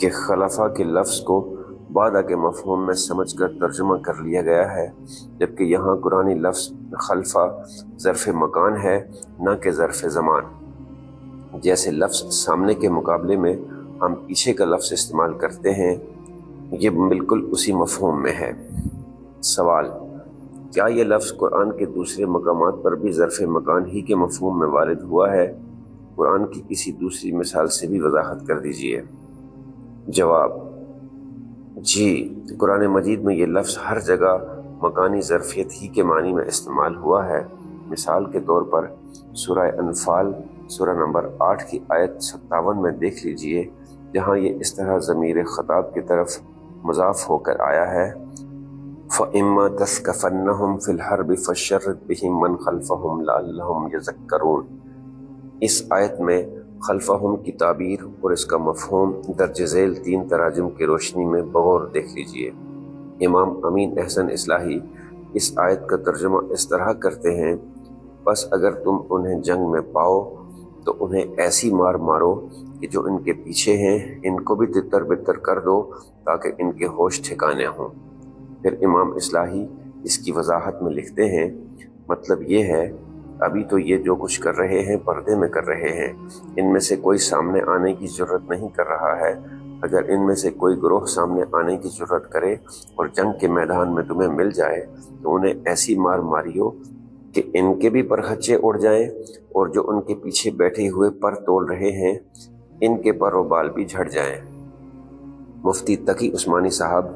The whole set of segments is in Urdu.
کہ خلفا کے لفظ کو بعد کے مفہوم میں سمجھ کر ترجمہ کر لیا گیا ہے، جبکہ یہاں قرآنی لفظ خلفہ ظرف مکان ہے نہ کہ ظرف زمان۔ جیسے لفظ سامنے کے مقابلے میں ہم پیچھے کا لفظ استعمال کرتے ہیں، یہ بالکل اسی مفہوم میں ہے۔ سوال: کیا یہ لفظ قرآن کے دوسرے مقامات پر بھی ظرف مکان ہی کے مفہوم میں وارد ہوا ہے؟ قرآن کی کسی دوسری مثال سے بھی وضاحت کر دیجیے۔ جواب: جی، قرآن مجید میں یہ لفظ ہر جگہ مکانی ظرفیت ہی کے معنی میں استعمال ہوا ہے۔ مثال کے طور پر سورہ انفال سورہ نمبر 8 کی آیت 57 میں دیکھ لیجئے، جہاں یہ اس طرح ضمیر خطاب کی طرف مضاف ہو کر آیا ہے: فَإِمَّا تَثْقَفَنَّهُمْ فِي الْحَرْبِ فَشَرِّدْ بِهِم مَّنْ خَلْفَهُمْ لَعَلَّهُمْ يَذَكَّرُونَ۔ اس آیت میں خلفہم کی تعبیر اور اس کا مفہوم درج ذیل 3 تراجم کی روشنی میں بغور دیکھ لیجئے۔ امام امین احسن اصلاحی اس آیت کا ترجمہ اس طرح کرتے ہیں: بس اگر تم انہیں جنگ میں پاؤ تو انہیں ایسی مار مارو کہ جو ان کے پیچھے ہیں ان کو بھی تتر بتر کر دو تاکہ ان کے ہوش ٹھکانے ہوں۔ پھر امام اصلاحی اس کی وضاحت میں لکھتے ہیں: مطلب یہ ہے، ابھی تو یہ جو کچھ کر رہے ہیں پردے میں کر رہے ہیں، ان میں سے کوئی سامنے آنے کی جرت نہیں کر رہا ہے۔ اگر ان میں سے کوئی گروہ سامنے آنے کی جرت کرے اور جنگ کے میدان میں تمہیں مل جائے تو انہیں ایسی مار ماریو کہ ان کے بھی پرخچے اڑ جائیں اور جو ان کے پیچھے بیٹھے ہوئے پر تول رہے ہیں ان کے پر و بال بھی جھڑ جائیں۔ مفتی تقی عثمانی صاحب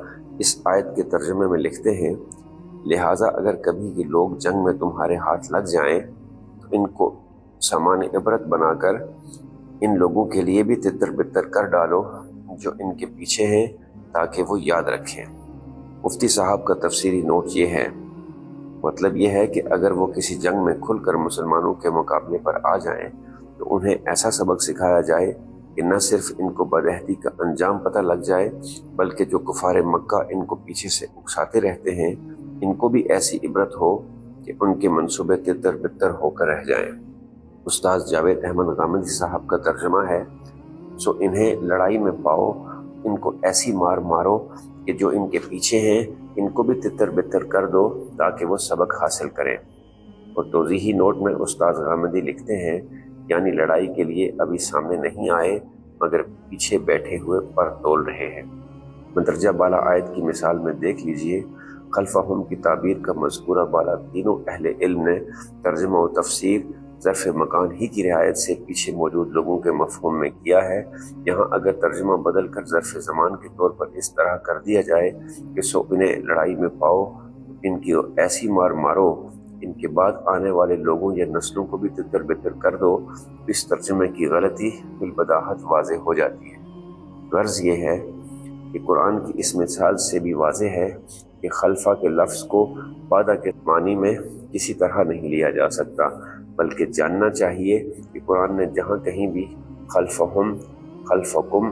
اس آیت کے ترجمے میں لکھتے ہیں: لہٰذا اگر کبھی یہ لوگ جنگ میں تمہارے ہاتھ لگ جائیں تو ان کو سامان عبرت بنا کر ان لوگوں کے لیے بھی تتر بتر کر ڈالو جو ان کے پیچھے ہیں، تاکہ وہ یاد رکھیں۔ مفتی صاحب کا تفسیری نوٹ یہ ہے: مطلب یہ ہے کہ اگر وہ کسی جنگ میں کھل کر مسلمانوں کے مقابلے پر آ جائیں تو انہیں ایسا سبق سکھایا جائے کہ نہ صرف ان کو بدعہدی کا انجام پتہ لگ جائے بلکہ جو کفار مکہ ان کو پیچھے سے اکساتے رہتے ہیں ان کو بھی ایسی عبرت ہو کہ ان کے منصوبے تتر بتر ہو کر رہ جائیں۔ استاد جاوید احمد غامدی صاحب کا ترجمہ ہے: سو انہیں لڑائی میں پاؤ، ان کو ایسی مار مارو کہ جو ان کے پیچھے ہیں ان کو بھی تتر بتر کر دو تاکہ وہ سبق حاصل کریں۔ اور توضیحی نوٹ میں استاد غامدی لکھتے ہیں: یعنی لڑائی کے لیے ابھی سامنے نہیں آئے مگر پیچھے بیٹھے ہوئے پر تول رہے ہیں۔ مندرجہ بالا آیت کی مثال میں دیکھ لیجئے، خلفہم کی تعبیر کا مذکورہ بالا تینوں اہل علم نے ترجمہ و تفسیر ظرف مکان ہی کی رعایت سے پیچھے موجود لوگوں کے مفہوم میں کیا ہے۔ یہاں اگر ترجمہ بدل کر ظرف زمان کے طور پر اس طرح کر دیا جائے کہ سو انہیں لڑائی میں پاؤ، ان کی ایسی مار مارو، ان کے بعد آنے والے لوگوں یا نسلوں کو بھی تتر بتر کر دو، اس ترجمے کی غلطی بالبداہت واضح ہو جاتی ہے۔ غرض یہ ہے کہ قرآن کی اس مثال سے بھی واضح ہے کہ خلفہ کے لفظ کو بعد کے معنی میں کسی طرح نہیں لیا جا سکتا، بلکہ جاننا چاہیے کہ قرآن نے جہاں کہیں بھی خلفہم، خلفکم،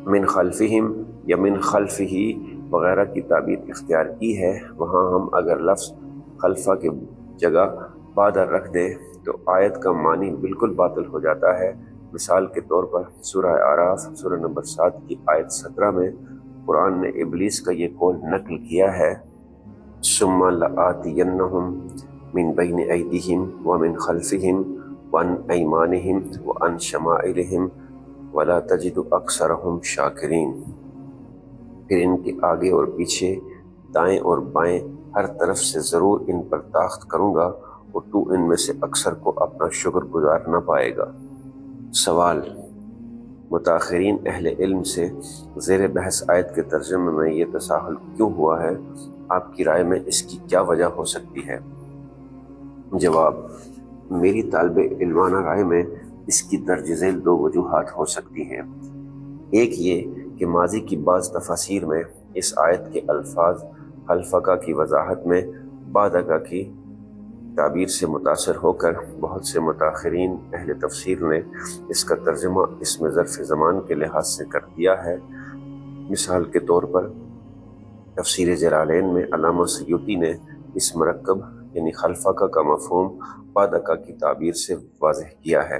من خلفہم یا من خلفہ وغیرہ کی تعبیر اختیار کی ہے، وہاں ہم اگر لفظ خلفہ کے جگہ بعد رکھ دیں تو آیت کا معنی بالکل باطل ہو جاتا ہے۔ مثال کے طور پر سورہ اعراف سورہ نمبر 7 کی آیت 17 میں قرآن نے ابلیس کا یہ قول نقل کیا ہے: ثم لآتینہم من بین ایدیہم ومن خلفہم وعن ایمانہم وعن شمائلہم ولا تجد اکثرہم شاکرین۔ پھر ان کے آگے اور پیچھے، دائیں اور بائیں، ہر طرف سے ضرور ان پر تاخت کروں گا اور تو ان میں سے اکثر کو اپنا شکر گزار نہ پائے گا۔ سوال: متاخرین اہل علم سے زیر بحث آیت کے ترجمے میں یہ تساہل کیوں ہوا ہے؟ آپ کی رائے میں اس کی کیا وجہ ہو سکتی ہے؟ جواب: میری طالب علمانہ رائے میں اس کی درج ذیل 2 وجوہات ہو سکتی ہیں۔ ایک یہ کہ ماضی کی بعض تفاسیر میں اس آیت کے الفاظ خلفکا کی وضاحت میں بعدکا کی تعبیر سے متاثر ہو کر بہت سے متاخرین اہل تفسیر نے اس کا ترجمہ اس میں ظرف زمان کے لحاظ سے کر دیا ہے۔ مثال کے طور پر تفسیر جلالین میں علامہ سیوطی نے اس مرکب یعنی خلفکا کا مفہوم بعدکا کی تعبیر سے واضح کیا ہے،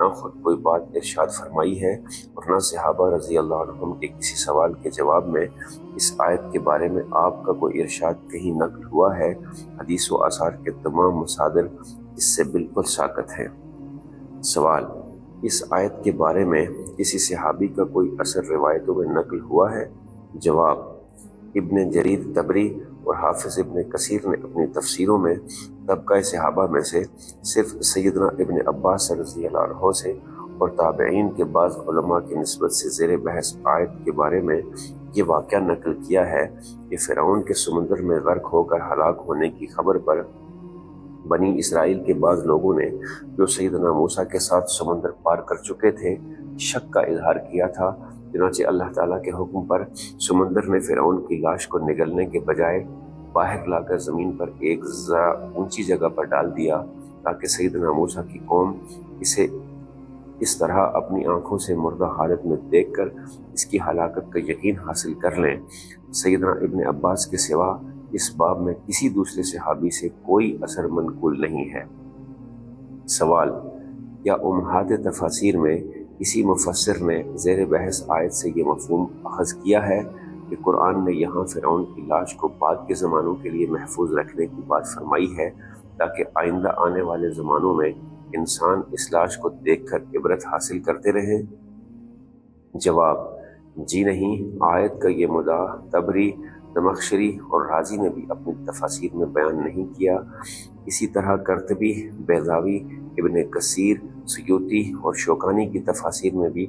نہ خود کوئی بات ارشاد فرمائی ہے اور نہ صحابہ رضی اللہ عنہم کے کسی سوال کے جواب میں اس آیت کے بارے میں آپ کا کوئی ارشاد کہیں نقل ہوا ہے۔ حدیث و آثار کے تمام مصادر اس سے بالکل ساکت ہیں۔ سوال: اس آیت کے بارے میں کسی صحابی کا کوئی اثر روایتوں میں نقل ہوا ہے؟ جواب: ابن جریر طبری اور حافظ ابن کثیر نے اپنی تفسیروں میں طبقہ صحابہ میں سے صرف سیدنا ابن عباس رضی اللہ عنہ سے اور تابعین کے بعض علماء کی نسبت سے زیر بحث آیت کے بارے میں یہ واقعہ نقل کیا ہے کہ فرعون کے سمندر میں غرق ہو کر ہلاک ہونے کی خبر پر بنی اسرائیل کے بعض لوگوں نے جو سیدنا موسیٰ کے ساتھ سمندر پار کر چکے تھے شک کا اظہار کیا تھا۔ چنانچہ اللہ تعالیٰ کے حکم پر سمندر نے فرعون کی لاش کو نگلنے کے بجائے باہر لا کر زمین پر ایک ذرا اونچی جگہ پر ڈال دیا تاکہ سیدنا موسیٰ کی قوم اسے اس طرح اپنی آنکھوں سے مردہ حالت میں دیکھ کر اس کی ہلاکت کا یقین حاصل کر لیں۔ سیدنا ابن عباس کے سوا اس باب میں کسی دوسرے صحابی سے کوئی اثر منقول نہیں ہے۔ سوال: کیا امہات تفاسیر میں کسی مفسر نے زیر بحث آیت سے یہ مفہوم اخذ کیا ہے کہ قرآن نے یہاں فرعون کی لاش کو بعد کے زمانوں کے لیے محفوظ رکھنے کی بات فرمائی ہے تاکہ آئندہ آنے والے زمانوں میں انسان اس لاش کو دیکھ کر عبرت حاصل کرتے رہیں؟ جواب: جی نہیں، آیت کا یہ مدعا طبری، زمخشری اور رازی نے بھی اپنی تفاسیر میں بیان نہیں کیا۔ اسی طرح قرطبی، بیضاوی، ابن کثیر، سیوطی اور شوکانی کی تفاسیر میں بھی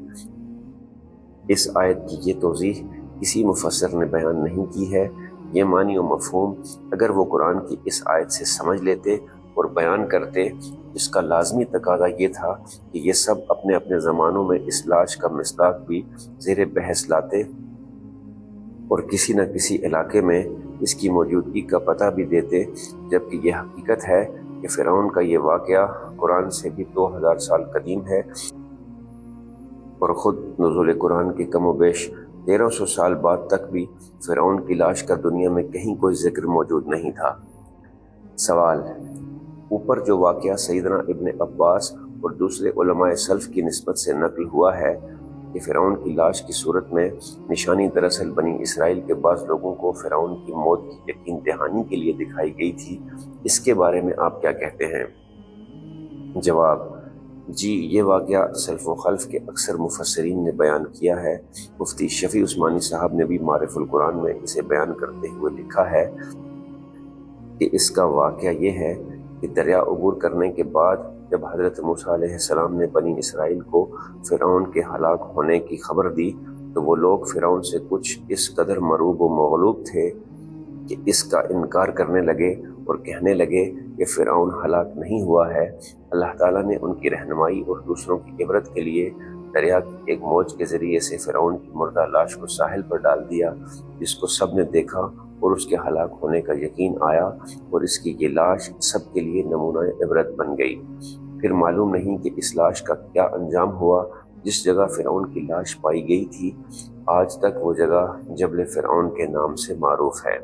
اس آیت کی یہ توضیح کسی مفسر نے بیان نہیں کی ہے۔ یہ معنی و مفہوم اگر وہ قرآن کی اس آیت سے سمجھ لیتے اور بیان کرتے، جس کا لازمی تقاضا یہ تھا کہ یہ سب اپنے اپنے زمانوں میں اس لاش کا مصداق بھی زیر بحث لاتے اور کسی نہ کسی علاقے میں اس کی موجودگی کا پتہ بھی دیتے، جبکہ یہ حقیقت ہے کہ فرعون کا یہ واقعہ قرآن سے بھی 2000 سال قدیم ہے اور خود نزول قرآن کے کم و بیش 1300 سال بعد تک بھی فرعون کی لاش کا دنیا میں کہیں کوئی ذکر موجود نہیں تھا۔ سوال: اوپر جو واقعہ سیدنا ابن عباس اور دوسرے علماء سلف کی نسبت سے نقل ہوا ہے کہ فرعون کی لاش کی صورت میں نشانی دراصل بنی اسرائیل کے بعض لوگوں کو فرعون کی موت کی یقین دہانی کے لیے دکھائی گئی تھی، اس کے بارے میں آپ کیا کہتے ہیں؟ جواب: جی، یہ واقعہ سلف و خلف کے اکثر مفسرین نے بیان کیا ہے۔ مفتی شفیع عثمانی صاحب نے بھی معارف القرآن میں اسے بیان کرتے ہوئے لکھا ہے کہ اس کا واقعہ یہ ہے کہ دریا عبور کرنے کے بعد جب حضرت موسیٰ علیہ السلام نے بنی اسرائیل کو فرعون کے ہلاک ہونے کی خبر دی تو وہ لوگ فرعون سے کچھ اس قدر مروب و مغلوب تھے کہ اس کا انکار کرنے لگے اور کہنے لگے کہ فرعون ہلاک نہیں ہوا ہے۔ اللہ تعالیٰ نے ان کی رہنمائی اور دوسروں کی عبرت کے لیے دریا کی ایک موج کے ذریعے سے فرعون کی مردہ لاش کو ساحل پر ڈال دیا، جس کو سب نے دیکھا اور اس کے ہلاک ہونے کا یقین آیا اور اس کی یہ لاش سب کے لیے نمونہ عبرت بن گئی۔ پھر معلوم نہیں کہ اس لاش کا کیا انجام ہوا۔ جس جگہ فرعون کی لاش پائی گئی تھی آج تک وہ جگہ جبل فرعون کے نام سے معروف ہے۔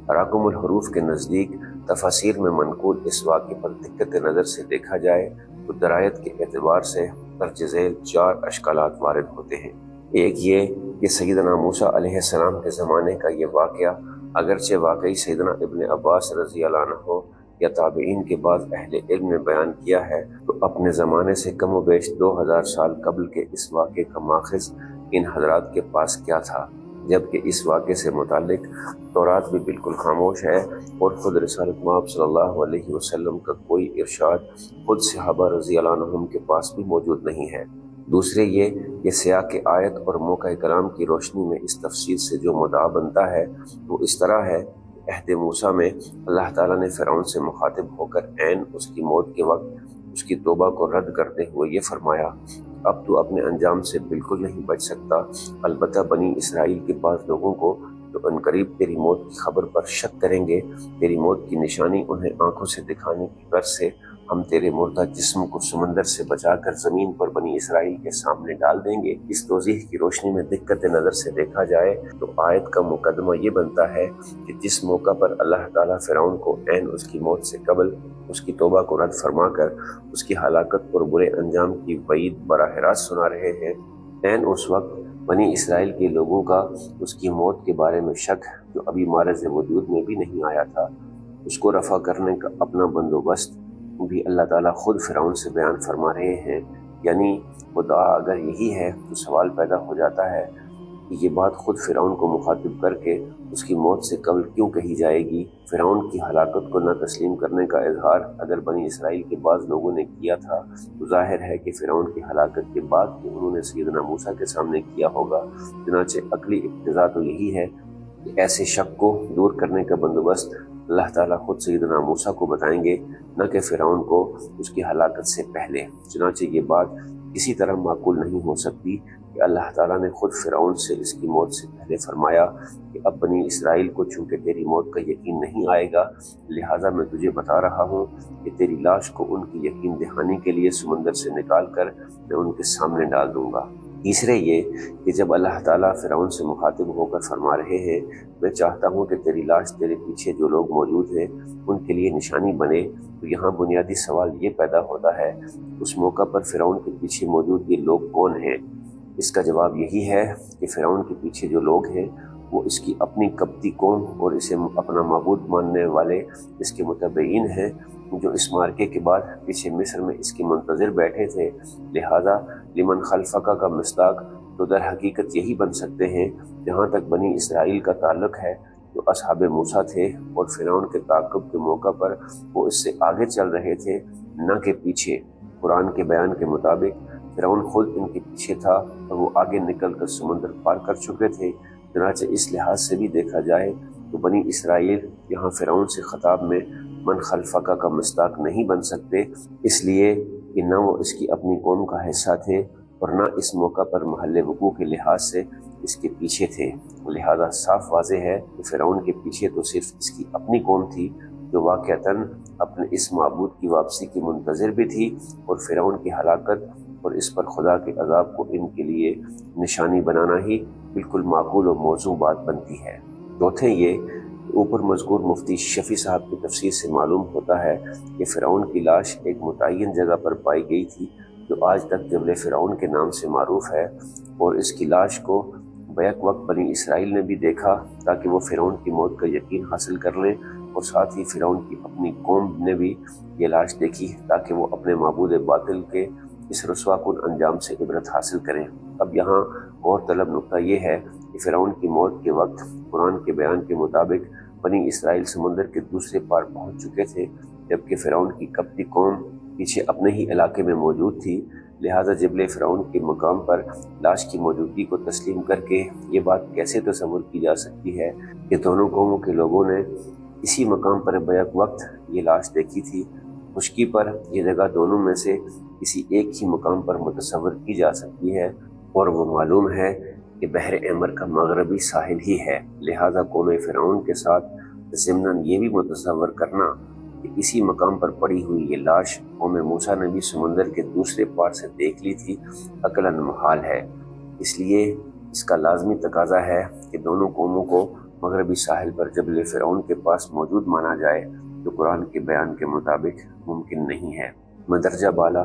راقم الحروف کے نزدیک تفاسیر میں منقول اس واقعے پر دقت نظر سے دیکھا جائے تو درایت کے اعتبار سے درج ذیل 4 اشکالات وارد ہوتے ہیں۔ ایک یہ کہ سیدنا موسیٰ علیہ السلام کے زمانے کا یہ واقعہ اگرچہ واقعی سیدنا ابن عباس رضی اللہ عنہ یا تابعین کے بعض اہل علم نے بیان کیا ہے تو اپنے زمانے سے کم و بیش 2000 سال قبل کے اس واقعے کا ماخذ ان حضرات کے پاس کیا تھا، جبکہ اس واقعے سے متعلق تورات بھی بالکل خاموش ہے اور خود رسالت مآب صلی اللہ علیہ وسلم کا کوئی ارشاد خود صحابہ رضی اللہ عنہم کے پاس بھی موجود نہیں ہے۔ دوسرے یہ کہ سیاق آیت اور موقع کلام کی روشنی میں اس تفسیر سے جو مدعا بنتا ہے وہ اس طرح ہے کہ عہد موسیٰ میں اللہ تعالیٰ نے فرعون سے مخاطب ہو کر عین اس کی موت کے وقت اس کی توبہ کو رد کرتے ہوئے یہ فرمایا، اب تو اپنے انجام سے بالکل نہیں بچ سکتا، البتہ بنی اسرائیل کے بعض لوگوں کو جو عنقریب تیری موت کی خبر پر شک کریں گے، تیری موت کی نشانی انہیں آنکھوں سے دکھانے کی غرض سے ہم تیرے مردہ جسم کو سمندر سے بچا کر زمین پر بنی اسرائیل کے سامنے ڈال دیں گے۔ اس توضیح کی روشنی میں دقت نظر سے دیکھا جائے تو آیت کا مقدمہ یہ بنتا ہے کہ جس موقع پر اللہ تعالیٰ فرعون کو عین اس کی موت سے قبل اس کی توبہ کو رد فرما کر اس کی ہلاکت اور برے انجام کی وعید براہ راست سنا رہے ہیں، عین اس وقت بنی اسرائیل کے لوگوں کا اس کی موت کے بارے میں شک جو ابھی معرض وجود میں بھی نہیں آیا تھا، اس کو رفع کرنے کا اپنا بندوبست بھی اللہ تعالیٰ خود فرعون سے بیان فرما رہے ہیں۔ یعنی خدا اگر یہی ہے تو سوال پیدا ہو جاتا ہے کہ یہ بات خود فرعون کو مخاطب کر کے اس کی موت سے قبل کیوں کہی جائے گی؟ فرعون کی ہلاکت کو نہ تسلیم کرنے کا اظہار اگر بنی اسرائیل کے بعض لوگوں نے کیا تھا تو ظاہر ہے کہ فرعون کی ہلاکت کے بعد کہ انہوں نے سیدنا موسیٰ کے سامنے کیا ہوگا۔ چنانچہ عقلی اقتضا تو یہی ہے کہ ایسے شک کو دور کرنے کا بندوبست اللہ تعالیٰ خود سیدنا موسیٰ کو بتائیں گے، نہ کہ فرعون کو اس کی ہلاکت سے پہلے۔ چنانچہ یہ بات کسی طرح معقول نہیں ہو سکتی کہ اللہ تعالیٰ نے خود فرعون سے اس کی موت سے پہلے فرمایا کہ اب بنی اسرائیل کو چونکہ تیری موت کا یقین نہیں آئے گا، لہٰذا میں تجھے بتا رہا ہوں کہ تیری لاش کو ان کی یقین دہانی کے لیے سمندر سے نکال کر میں ان کے سامنے ڈال دوں گا۔ تیسرے یہ کہ جب اللہ تعالیٰ فرعون سے مخاطب ہو کر فرما رہے ہیں میں چاہتا ہوں کہ تیری لاش تیرے پیچھے جو لوگ موجود ہیں ان کے لیے نشانی بنے، تو یہاں بنیادی سوال یہ پیدا ہوتا ہے اس موقع پر فرعون کے پیچھے موجود یہ لوگ کون ہیں؟ اس کا جواب یہی ہے کہ فرعون کے پیچھے جو لوگ ہیں وہ اس کی اپنی قبطی قوم اور اسے اپنا معبود ماننے والے اس کے متبعین ہیں جو اس مارکے کے بعد پیچھے مصر میں اس کے منتظر بیٹھے تھے۔ لہذا لمن خلفک کا مصداق تو در حقیقت یہی بن سکتے ہیں جہاں تک بنی اسرائیل کا تعلق ہے جو اصحاب موسیٰ تھے اور فرعون کے تعاقب کے موقع پر وہ اس سے آگے چل رہے تھے نہ کہ پیچھے۔ قرآن کے بیان کے مطابق فرعون خود ان کے پیچھے تھا اور وہ آگے نکل کر سمندر پار کر چکے تھے۔ چنانچہ اس لحاظ سے بھی دیکھا جائے تو بنی اسرائیل یہاں فرعون سے خطاب میں من خلفک کا مصداق نہیں بن سکتے، اس لیے کہ نہ وہ اس کی اپنی قوم کا حصہ تھے اور نہ اس موقع پر محل وقوع کے لحاظ سے اس کے پیچھے تھے۔ لہذا صاف واضح ہے کہ فرعون کے پیچھے تو صرف اس کی اپنی قوم تھی جو واقعتاً اپنے اس معبود کی واپسی کی منتظر بھی تھی، اور فرعون کی ہلاکت اور اس پر خدا کے عذاب کو ان کے لیے نشانی بنانا ہی بالکل معقول و موزوں بات بنتی ہے۔ چوتھے یہ اوپر مذکور مفتی شفیع صاحب کی تفسیر سے معلوم ہوتا ہے کہ فرعون کی لاش ایک متعین جگہ پر پائی گئی تھی جو آج تک جبل فرعون کے نام سے معروف ہے، اور اس کی لاش کو بیک وقت بنی اسرائیل نے بھی دیکھا تاکہ وہ فرعون کی موت کا یقین حاصل کر لیں، اور ساتھ ہی فرعون کی اپنی قوم نے بھی یہ لاش دیکھی تاکہ وہ اپنے معبود باطل کے اس رسوا کن انجام سے عبرت حاصل کریں۔ اب یہاں غور طلب نقطہ یہ ہے کہ فرعون کی موت کے وقت قرآن کے بیان کے مطابق بنی اسرائیل سمندر کے دوسرے پار پہنچ چکے تھے، جبکہ فرعون کی قبطی قوم پیچھے اپنے ہی علاقے میں موجود تھی۔ لہٰذا جبل فرعون کے مقام پر لاش کی موجودگی کو تسلیم کر کے یہ بات کیسے تصور کی جا سکتی ہے کہ دونوں قوموں کے لوگوں نے اسی مقام پر بیک وقت یہ لاش دیکھی تھی؟ خشکی پر یہ جگہ دونوں میں سے کسی ایک ہی مقام پر متصور کی جا سکتی ہے، اور وہ معلوم ہے کہ بحر احمر کا مغربی ساحل ہی ہے۔ لہٰذا قوم فرعون کے ساتھ ضمناً یہ بھی متصور کرنا کہ اسی مقام پر پڑی ہوئی یہ لاش قوم موسیٰ نے بھی سمندر کے دوسرے پار سے دیکھ لی تھی عقلاً محال ہے۔ اس لیے اس کا لازمی تقاضا ہے کہ دونوں قوموں کو مغربی ساحل پر جبل فرعون کے پاس موجود مانا جائے، جو قرآن کے بیان کے مطابق ممکن نہیں ہے۔ مندرجہ بالا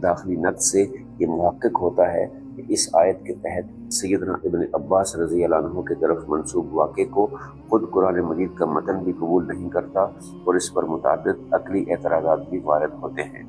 داخلی نقد سے یہ محقق ہوتا ہے کہ اس آیت کے تحت سیدنا ابن عباس رضی اللہ عنہ کی طرف منسوب واقعے کو خود قرآن مجید کا متن بھی قبول نہیں کرتا، اور اس پر متعدد عقلی اعتراضات بھی وارد ہوتے ہیں۔